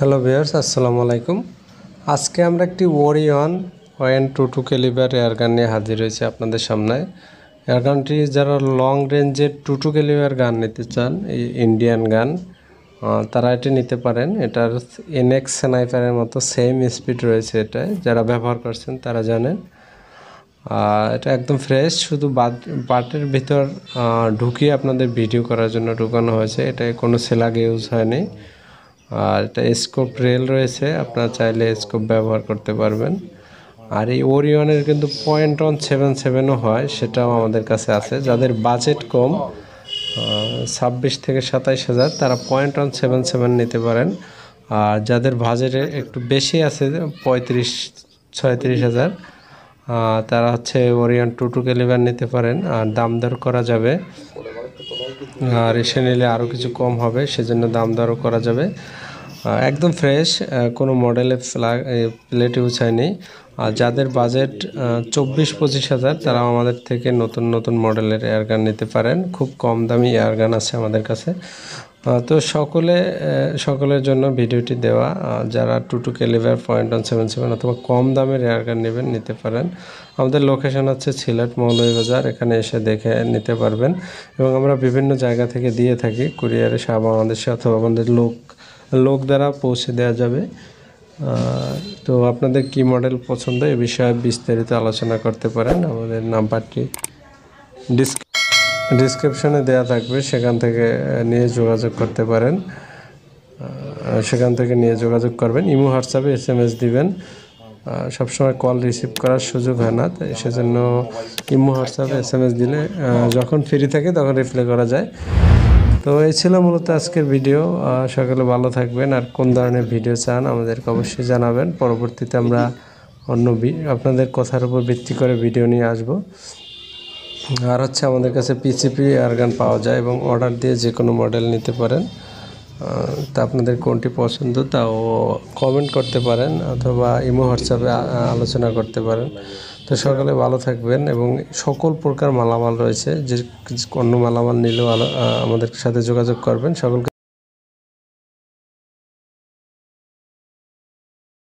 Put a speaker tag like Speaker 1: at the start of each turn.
Speaker 1: Hello viewers, আসসালামু আলাইকুম। আজকে আমরা একটি ওরিয়ন ON22 ক্যালিবার এয়ারগান নিয়ে হাজির হয়েছি আপনাদের সামনে। এয়ারগানটি যারা লং রেঞ্জের 22 ক্যালিবার গান নিতে চান, এই ইন্ডিয়ান গান, তারা এটি নিতে পারেন। এটার NX স্নাইপারের মতো সেম স্পিড রয়েছে এটায়। যারা ব্যবহার করছেন তারা জানেন। এটা একদম ফ্রেশ, শুধু বাটের ভিতর ঢুকিয়ে আপনাদের ভিডিও করার জন্য ঢুকানো হয়েছে। এটায় কোনো সেলাগ ইউজ হয়নি। আর এটা স্কোপ রেল রয়েছে, আপনারা চাইলে স্কোপ ব্যবহার করতে পারবেন। আর এই ওরিয়নের কিন্তু .177ও হয়, সেটাও আমাদের কাছে আছে। যাদের বাজেট কম, 26 থেকে 27 হাজার, তারা .177 নিতে পারেন। আর যাদের বাজেটে একটু বেশি আছে, 35-36 হাজার, তারা হচ্ছে ওরিয়ন 22 ক্যালিবার নিতে পারেন। আর দাম দর করা যাবে, আর এসে নিলে আরও কিছু কম হবে, সেজন্য দাম দরও করা যাবে। একদম ফ্রেশ, কোনো মডেলে প্লেট ইউজ হয়নি। আর যাদের বাজেট 24-25 হাজার, তারা আমাদের থেকে নতুন নতুন মডেলের এয়ারগান নিতে পারেন। খুব কম দামি এয়ারগান আছে আমাদের কাছে। তো সকলের জন্য ভিডিওটি দেওয়া। যারা 22 ক্যালিবার .177 অথবা কম দামের এয়ারগান নেবেন, নিতে পারেন। আমাদের লোকেশন হচ্ছে সিলেট মৌলভীবাজার, এখানে এসে দেখে নিতে পারবেন। এবং আমরা বিভিন্ন জায়গা থেকে দিয়ে থাকি কুরিয়ারে, সারা বাংলাদেশে, অথবা আমাদের লোক দ্বারা পৌঁছে দেওয়া যাবে। তো আপনাদের কি মডেল পছন্দ, এ বিষয়ে বিস্তারিত আলোচনা করতে পারেন। আমাদের নাম্বারটি ডিসক্রিপশনে দেওয়া থাকবে, সেখান থেকে নিয়ে যোগাযোগ করতে পারেন। সেখান থেকে নিয়ে যোগাযোগ করবেন। ইমো হোয়াটসঅ্যাপে SMS দিবেন। সবসময় কল রিসিভ করার সুযোগ হয় না, তাই সেজন্য ইমো হোয়াটসঅ্যাপে SMS দিলে যখন ফ্রি থাকে তখন রিপ্লাই করা যায়। তো এই ছিল মূলত আজকের ভিডিও। সকলে ভালো থাকবেন। আর কোন ধরনের ভিডিও চান আমাদেরকে অবশ্যই জানাবেন। পরবর্তীতে আমরা আপনাদের কথার উপর ভিত্তি করে ভিডিও নিয়ে আসব। আর হচ্ছে আমাদের কাছে PCP এয়ারগান পাওয়া যায়, এবং অর্ডার দিয়ে যে কোনো মডেল নিতে পারেন। তা আপনাদের কোনটি পছন্দ তাও কমেন্ট করতে পারেন, অথবা ইমো হোয়াটসঅ্যাপে আলোচনা করতে পারেন। তো সকালে ভালো থাকবেন। এবং সকল প্রকার মালামাল রয়েছে, যে অন্য মালামাল নিলেও আমাদের সাথে যোগাযোগ করবেন। সকলকে